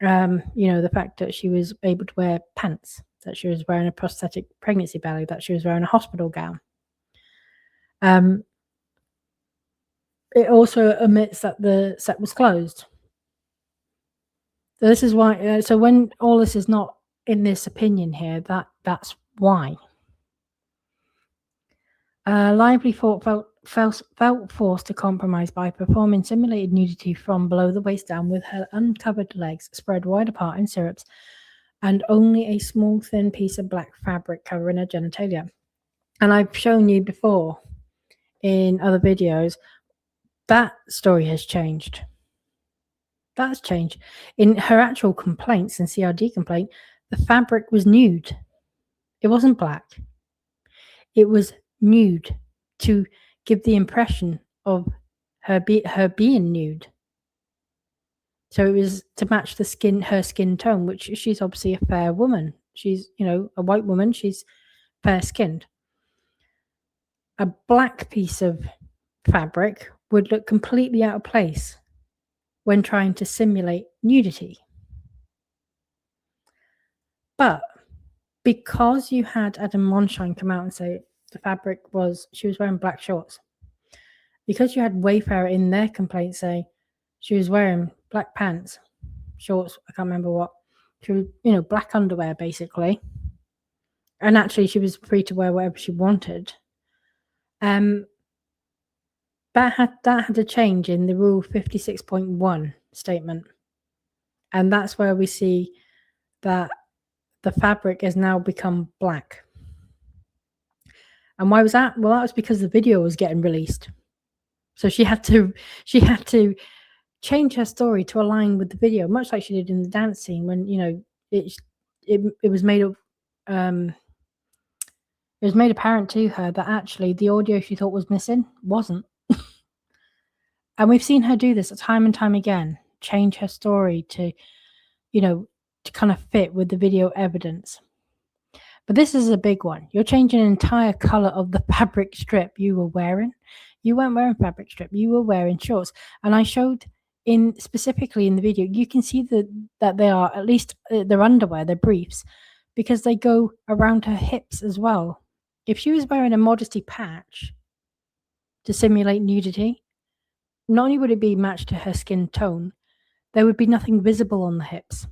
The fact that she was able to wear pants, that she was wearing a prosthetic pregnancy belly, that she was wearing a hospital gown. It also omits that the set was closed. So this is why. So when all this is not in this opinion here, that's why. Lively felt forced to compromise by performing simulated nudity from below the waist down, with her uncovered legs spread wide apart in stirrups and only a small thin piece of black fabric covering her genitalia. And I've shown you before in other videos that story has changed. That's changed. In her actual complaints and CRD complaint, the fabric was nude. It wasn't black. It was nude to give the impression of her being nude. So it was to match her skin tone, which she's obviously a fair woman. She's, a white woman. She's fair skinned. A black piece of fabric would look completely out of place when trying to simulate nudity. But because you had Adam Monshine come out and say she was wearing black shorts, because you had Wayfarer in their complaint say she was wearing black pants, shorts, I can't remember what, she was, black underwear basically, and actually she was free to wear whatever she wanted. That had to change in the Rule 56.1 statement, and that's where we see that the fabric has now become black. And why was that? Well, that was because the video was getting released, so she had to change her story to align with the video, much like she did in the dance scene when it was made of it was made apparent to her that actually the audio she thought was missing wasn't. And we've seen her do this time and time again, change her story to kind of fit with the video evidence. But this is a big one. You're changing an entire color of the fabric strip you were wearing. You weren't wearing fabric strip. You were wearing shorts. And I showed specifically in the video, you can see that they are, at least their underwear, their briefs, because they go around her hips as well. If she was wearing a modesty patch to simulate nudity, not only would it be matched to her skin tone, there would be nothing visible on the hips.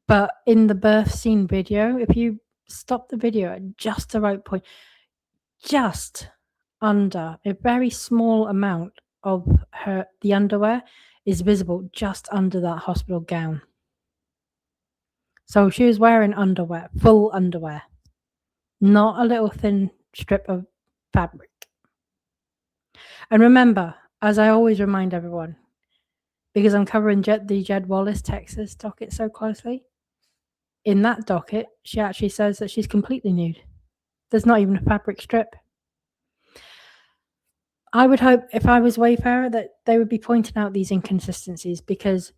But in the birth scene video, if you stop the video at just the right point, just under a very small amount of the underwear is visible just under that hospital gown. So she was wearing underwear, full underwear, not a little thin strip of fabric. And remember, as I always remind everyone, because I'm covering the Jed Wallace, Texas docket so closely, in that docket, she actually says that she's completely nude. There's not even a fabric strip. I would hope, if I was Wayfarer, that they would be pointing out these inconsistencies, because,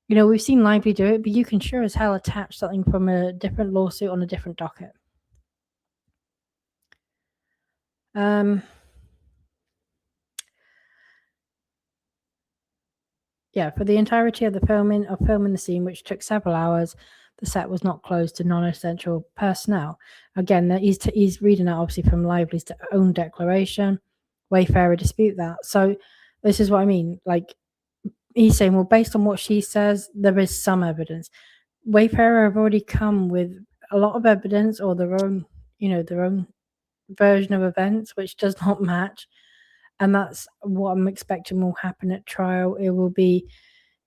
we've seen Lively do it, but you can sure as hell attach something from a different lawsuit on a different docket. Yeah, for the entirety of filming the scene, which took several hours, the set was not closed to non-essential personnel. Again, he's reading out obviously from Lively's own declaration. Wayfarer dispute that. So this is what I mean. Like, he's saying, well, based on what she says, there is some evidence. Wayfarer have already come with a lot of evidence, or their own version of events, which does not match. And that's what I'm expecting will happen at trial. It will be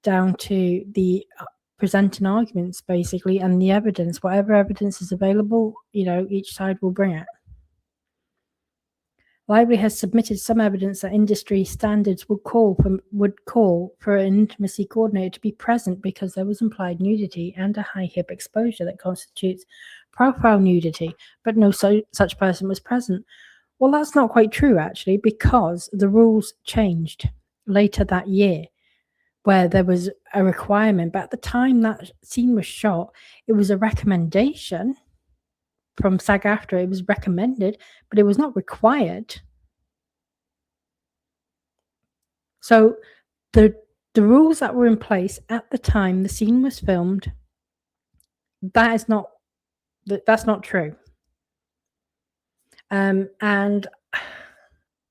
down to the presenting arguments, basically, and the evidence. Whatever evidence is available, each side will bring it. Lively has submitted some evidence that industry standards would call for an intimacy coordinator to be present because there was implied nudity and a high hip exposure that constitutes profile nudity, but no such person was present. Well, that's not quite true, actually, because the rules changed later that year, where there was a requirement. But at the time that scene was shot, it was a recommendation from SAG-AFTRA. It was recommended, but it was not required. So the rules that were in place at the time the scene was filmed, that's not true. And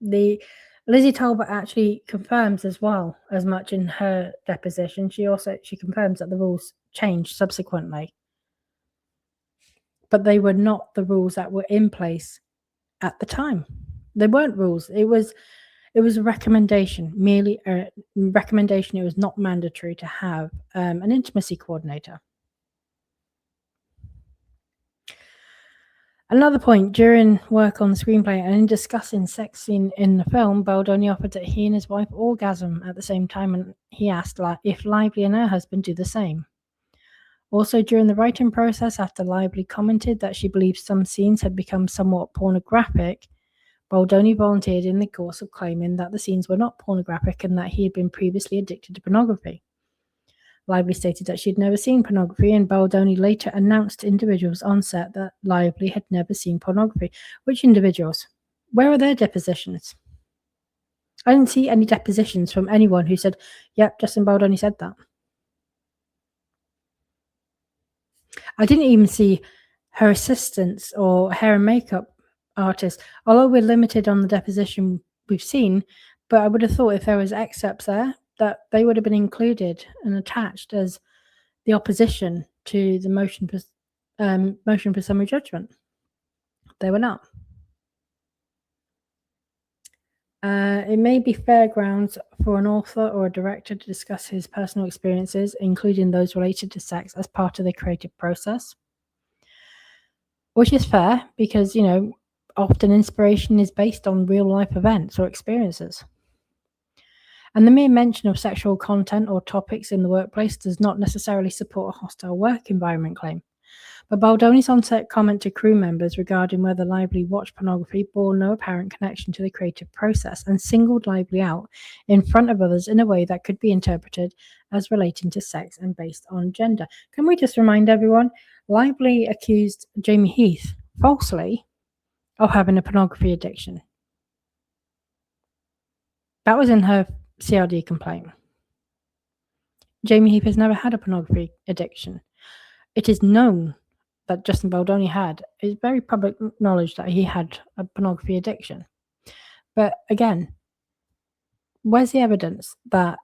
Lizzie Talbot actually confirms as much in her deposition. She confirms that the rules changed subsequently, but they were not the rules that were in place at the time. They weren't rules. It was a recommendation, merely a recommendation. It was not mandatory to have an intimacy coordinator. Another point, during work on the screenplay and in discussing sex scene in the film, Baldoni offered that he and his wife orgasm at the same time, and he asked if Lively and her husband do the same. Also, during the writing process, after Lively commented that she believes some scenes had become somewhat pornographic, Baldoni volunteered in the course of claiming that the scenes were not pornographic and that he had been previously addicted to pornography. Lively stated that she had never seen pornography, and Baldoni later announced to individuals on set that Lively had never seen pornography. Which individuals? Where are their depositions? I didn't see any depositions from anyone who said, yep, Justin Baldoni said that. I didn't even see her assistants or hair and makeup artists, although we're limited on the deposition we've seen, but I would have thought if there was excerpts there, that they would have been included and attached as the opposition to the motion for summary judgment. They were not. It may be fair grounds for an author or a director to discuss his personal experiences, including those related to sex, as part of the creative process. Which is fair because, often inspiration is based on real life events or experiences. And the mere mention of sexual content or topics in the workplace does not necessarily support a hostile work environment claim. But Baldoni's on-set comment to crew members regarding whether Lively watched pornography bore no apparent connection to the creative process and singled Lively out in front of others in a way that could be interpreted as relating to sex and based on gender. Can we just remind everyone, Lively accused Jamie Heath falsely of having a pornography addiction. That was in her CRD complaint. Jamie Heath has never had a pornography addiction. It is known that Justin Baldoni had. It's very public knowledge that he had a pornography addiction. But again, where's the evidence that,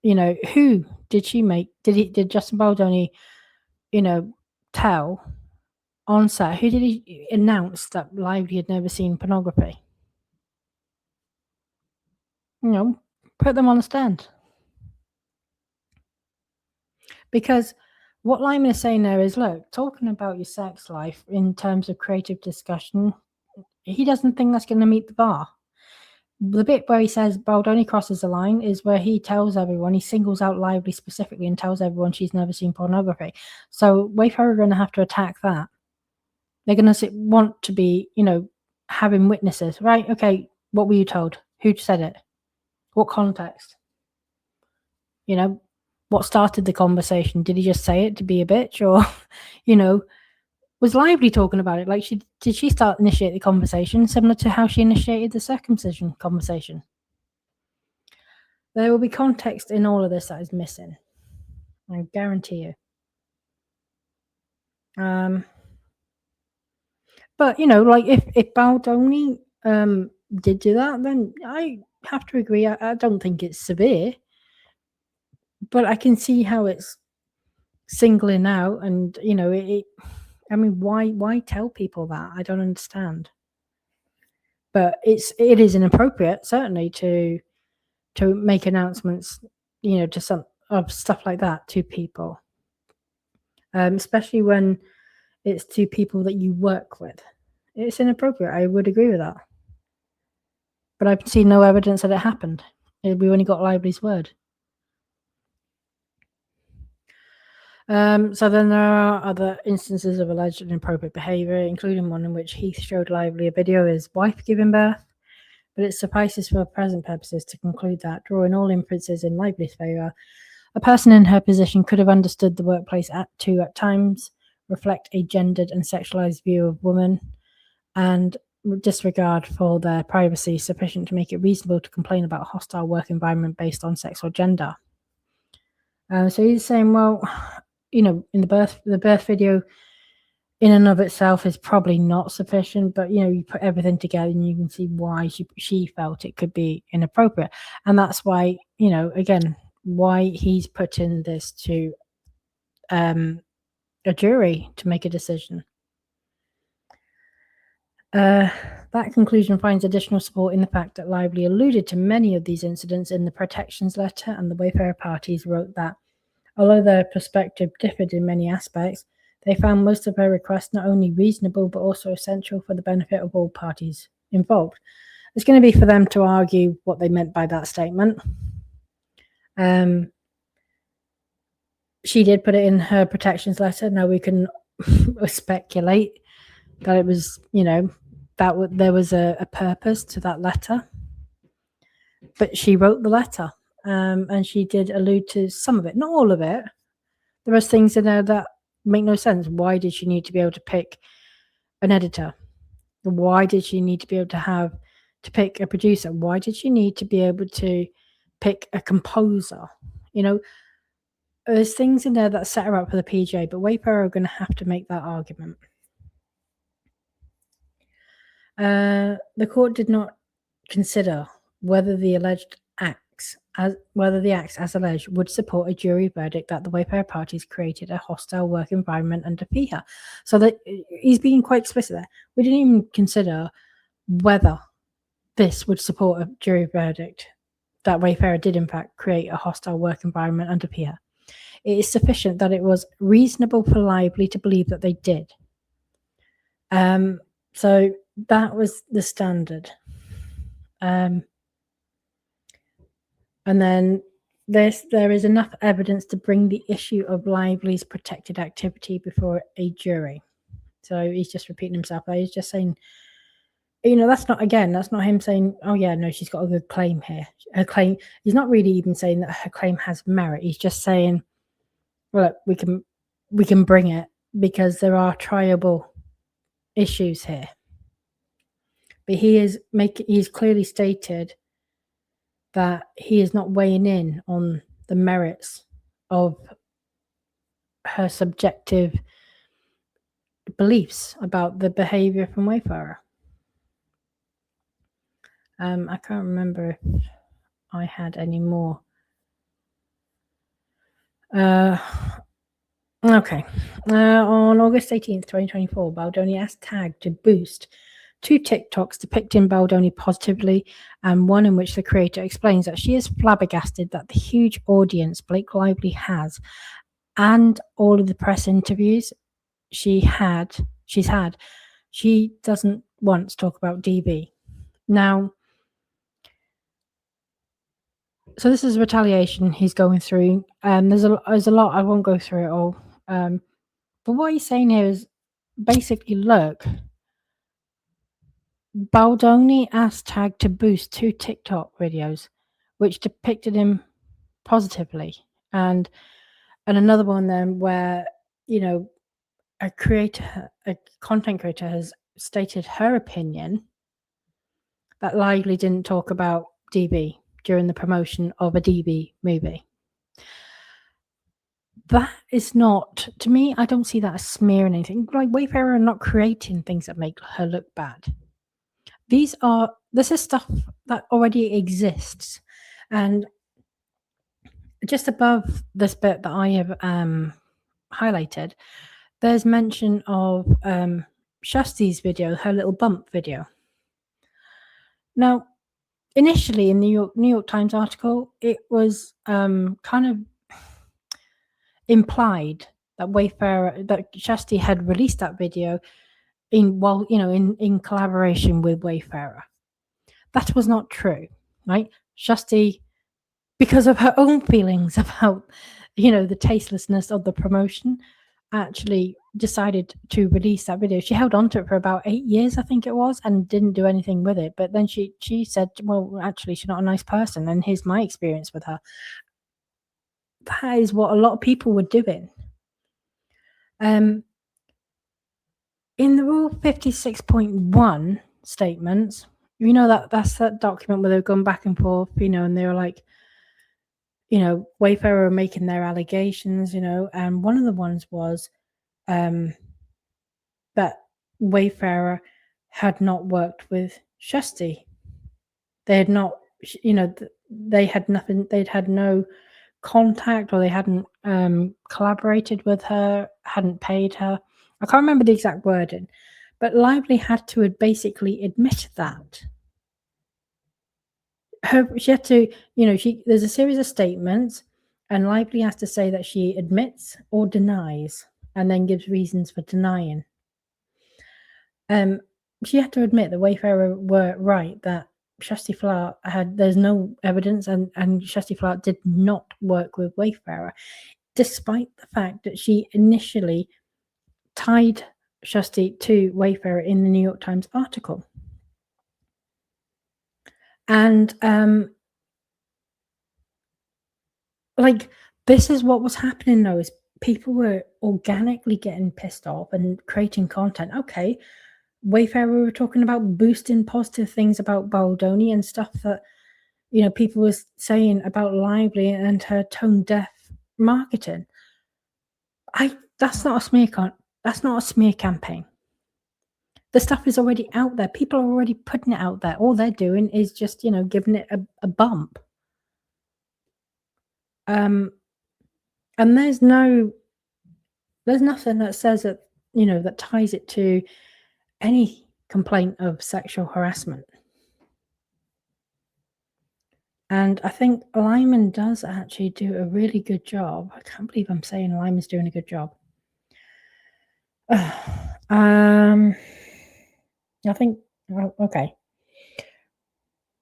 who did she make? Did Justin Baldoni, tell on set? Who did he announce that Lively had never seen pornography? Put them on the stand. Because what Liman is saying there is, look, talking about your sex life in terms of creative discussion, he doesn't think that's going to meet the bar. The bit where he says Baldoni crosses the line is where he tells everyone, he singles out Lively specifically and tells everyone she's never seen pornography. So Wayfarer are going to have to attack that. They're going to want to be, having witnesses, right? Okay, what were you told? Who said it? What context? What started the conversation? Did he just say it to be a bitch, or, was Lively talking about it? Like, did she initiate the conversation, similar to how she initiated the circumcision conversation? There will be context in all of this that is missing. I guarantee you. But if Baldoni did do that, then I have to agree. I don't think it's severe, but I can see how it's singling out, and why tell people that? I don't understand. But it is inappropriate, certainly, to make announcements, to some of stuff like that to people, especially when it's to people that you work with. It's inappropriate. I would agree with that. But I've seen no evidence that it happened. We only got Lively's word. So then there are other instances of alleged inappropriate behaviour, including one in which Heath showed Lively a video of his wife giving birth. But it suffices for present purposes to conclude that, drawing all inferences in Lively's favour, a person in her position could have understood the workplace to at times reflect a gendered and sexualized view of women, and disregard for their privacy sufficient to make it reasonable to complain about a hostile work environment based on sex or gender. So he's saying, well, in the birth video in and of itself is probably not sufficient, but you put everything together and you can see why she felt it could be inappropriate. And that's why, again, why he's putting this to a jury to make a decision. That conclusion finds additional support in the fact that Lively alluded to many of these incidents in the protections letter, and the Wayfarer parties wrote that, although their perspective differed in many aspects, they found most of her requests not only reasonable but also essential for the benefit of all parties involved. It's going to be for them to argue what they meant by that statement. She did put it in her protections letter. Now we can speculate that it was, that there was a purpose to that letter. But she wrote the letter, and she did allude to some of it, not all of it. There was things in there that make no sense. Why did she need to be able to pick an editor? Why did she need to be able to pick a producer? Why did she need to be able to pick a composer? There's things in there that set her up for the PJ, but Wayfarer are going to have to make that argument. The court did not consider whether the acts as alleged would support a jury verdict that the Wayfarer parties created a hostile work environment under FIHA. So that he's being quite explicit there. We didn't even consider whether this would support a jury verdict that Wayfarer did in fact create a hostile work environment under FIHA. It is sufficient that it was reasonable for Lively to believe that they did. So that was the standard. And then there is enough evidence to bring the issue of Lively's protected activity before a jury. So he's just repeating himself there. He's just saying, that's not him saying, oh yeah, no, she's got a good claim here. Her claim, he's not really even saying that her claim has merit. He's just saying, well, look, we can bring it because there are triable issues here. But he's clearly stated that he is not weighing in on the merits of her subjective beliefs about the behavior from Wayfarer. I can't remember if I had any more. Okay. On August 18th, 2024, Baldoni asked Tag to boost 2 TikToks depicting Baldoni positively, and one in which the creator explains that she is flabbergasted that the huge audience Blake Lively has and all of the press interviews she's had, she doesn't once talk about DB. Now, so this is retaliation he's going through. There's a lot. I won't go through it all. But what he's saying here is basically, look, Baldoni asked Tag to boost 2 TikTok videos, which depicted him positively, and another one then where a content creator has stated her opinion that Lively didn't talk about DB during the promotion of a DB movie. That is not, to me, I don't see that as smearing anything. Like, Wayfarer are not creating things that make her look bad. This is stuff that already exists. And just above this bit that I have highlighted, there's mention of Shusty's video, her little bump video. Now, initially in the New York Times article, it was kind of implied that Shusty had released that video in collaboration with Wayfarer. That was not true, right? Shusty, because of her own feelings about the tastelessness of the promotion, actually decided to release that video. She held on to it for about 8 years, I think it was, and didn't do anything with it. But then she said, well, actually, she's not a nice person, and here's my experience with her. That is what a lot of people were doing. In the Rule 56.1 statements, that's that document where they've gone back and forth, and they were like, Wayfarer were making their allegations, and one of the ones was that Wayfarer had not worked with Shusty. They had not, they had nothing, they'd had no contact, or they hadn't collaborated with her, hadn't paid her. I can't remember the exact wording, but Lively had to basically admit that. She had to, there's a series of statements, and Lively has to say that she admits or denies, and then gives reasons for denying. She had to admit that Wayfarer were right, that Shusty Flart there's no evidence, and Shusty Flart did not work with Wayfarer. despite the fact that she initially tied Shusty to Wayfarer in the New York Times article. And this is what was happening though, is people were organically getting pissed off and creating content. Okay, Wayfarer were talking about boosting positive things about Baldoni and stuff that, people were saying about Lively and her tone deaf marketing. That's not a smear that's not a smear campaign. The stuff is already out there. People are already putting it out there. All they're doing is just, giving it a bump. And there's nothing that says that, that ties it to any complaint of sexual harassment. And I think Liman does actually do a really good job. I can't believe I'm saying Liman's doing a good job. I think, okay.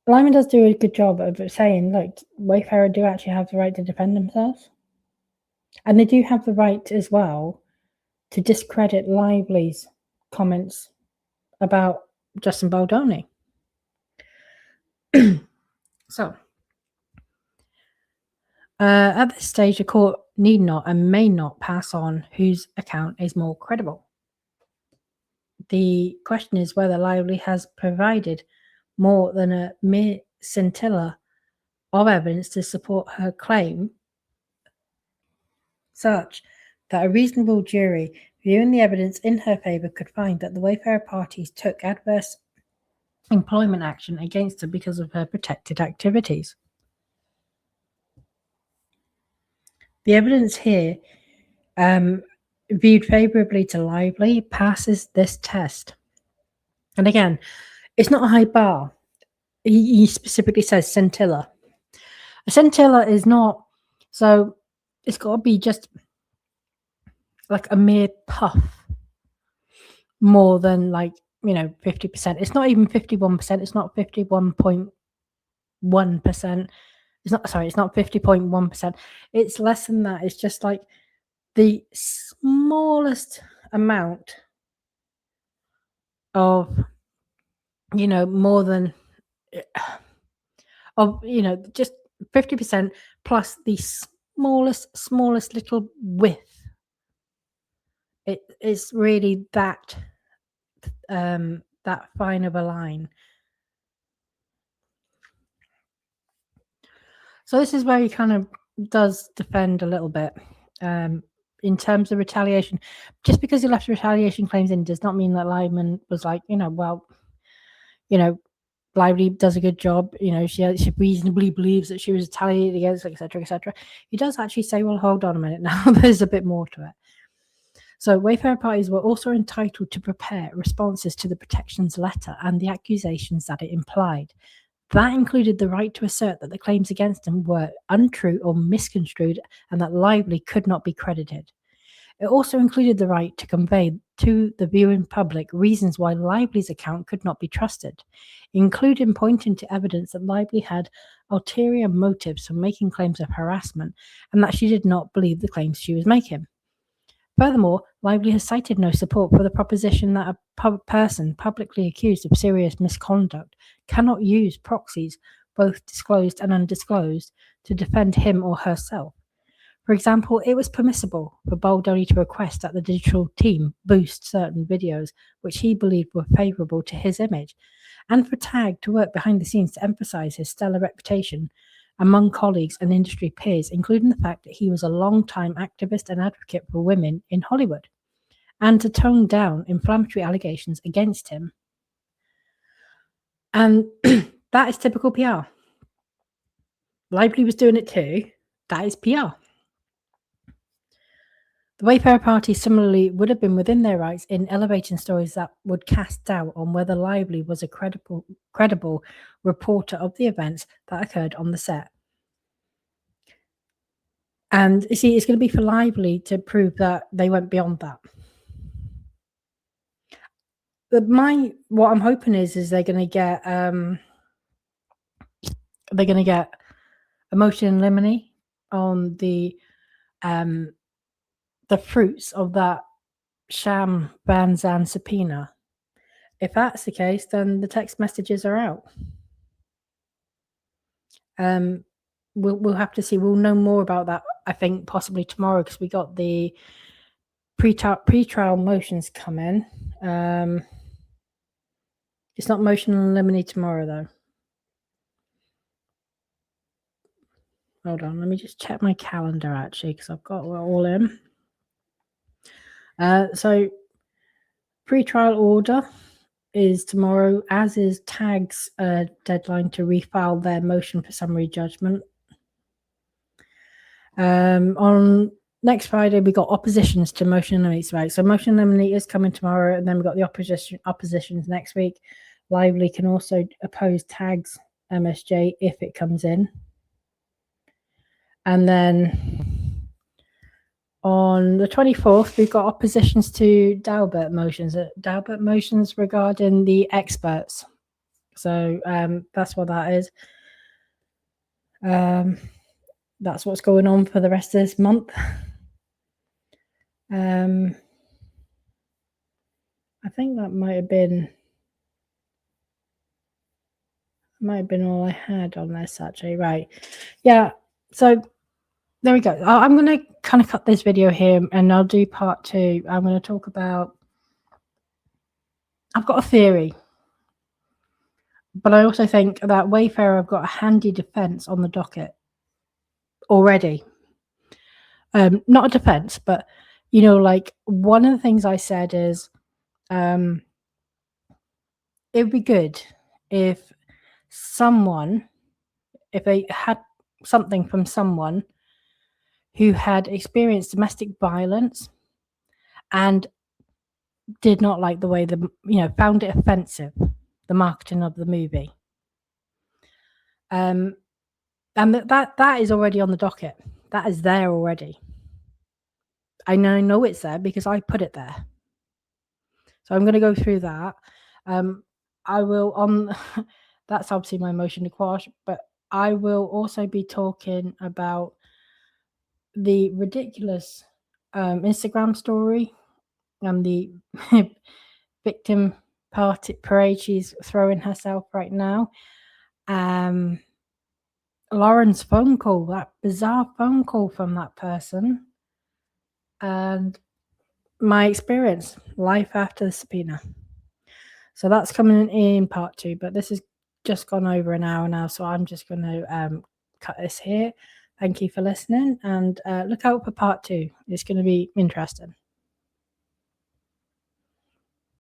Liman does do a good job of saying, look, Wayfarer do actually have the right to defend themselves. And they do have the right as well to discredit Lively's comments about Justin Baldoni. So, at this stage, the court need not and may not pass on whose account is more credible. The question is whether Lively has provided more than a mere scintilla of evidence to support her claim, such that a reasonable jury viewing the evidence in her favour could find that the Wayfarer parties took adverse employment action against her because of her protected activities. The evidence here, viewed favourably to Lively, passes this test. And again, it's not a high bar. He specifically says scintilla. A scintilla is not, so it's got to be just like a mere puff more than 50%. It's not even 51%. It's not 51.1%. It's not 50.1%. It's less than that. It's just like the smallest amount of, more than, just 50% plus the smallest little width. It is really that fine of a line. So this is where he kind of does defend a little bit in terms of retaliation. Just because he left retaliation claims in does not mean that Liman was like, Lively does a good job. She reasonably believes that she was retaliated against, etc., etc. He does actually say, well, hold on a minute now. There's a bit more to it. So Wayfarer parties were also entitled to prepare responses to the protections letter and the accusations that it implied. That included the right to assert that the claims against them were untrue or misconstrued and that Lively could not be credited. It also included the right to convey to the viewing public reasons why Lively's account could not be trusted, including pointing to evidence that Lively had ulterior motives for making claims of harassment and that she did not believe the claims she was making. Furthermore, Lively has cited no support for the proposition that a person publicly accused of serious misconduct cannot use proxies, both disclosed and undisclosed, to defend him or herself. For example, it was permissible for Baldoni to request that the digital team boost certain videos which he believed were favourable to his image, and for Tag to work behind the scenes to emphasise his stellar reputation among colleagues and industry peers, including the fact that he was a long-time activist and advocate for women in Hollywood, and to tone down inflammatory allegations against him. And that is typical PR. Lively was doing it too. That is PR. The Wayfarer party similarly would have been within their rights in elevating stories that would cast doubt on whether Lively was a credible reporter of the events that occurred on the set. And you see, it's going to be for Lively to prove that they went beyond that. What I'm hoping is they're going to get a motion in limine on the the fruits of that sham Van Zandt subpoena. If that's the case, then the text messages are out. We'll have to see. We'll know more about that, I think, possibly tomorrow, because we got the pre-trial motions come in. It's not motion in limine tomorrow, though. Hold on, let me just check my calendar, actually, because I've got it all in. So pre-trial order is tomorrow, as is TAG's deadline to refile their motion for summary judgment. On next Friday, we got oppositions to motion in limine, right? So motion in limine is coming tomorrow, and then we got the oppositions next week. Lively can also oppose TAG's MSJ if it comes in. And then on the 24th, we've got oppositions to Daubert motions regarding the experts. So that's what that is. That's what's going on for the rest of this month. I think that might have been all I had on this, actually. Right. Yeah. So there we go. I'm going to kind of cut this video here, and I'll do part 2. I'm going to talk about, I've got a theory, but I also think that Wayfarer have got a handy defense on the docket already. Not a defense, but, you know, like, one of the things I said is it would be good if they had something from someone who had experienced domestic violence and did not like the way found it offensive, the marketing of the movie. And that is already on the docket. That is there already. I know it's there because I put it there. So I'm going to go through that. I will that's obviously my motion to quash, but I will also be talking about the ridiculous Instagram story and the victim parade she's throwing herself right now. Lauren's phone call, that bizarre phone call from that person, and my experience, life after the subpoena. So that's coming in part 2, but this has just gone over an hour now, so I'm just going to cut this here. Thank you for listening, and look out for part 2. It's going to be interesting.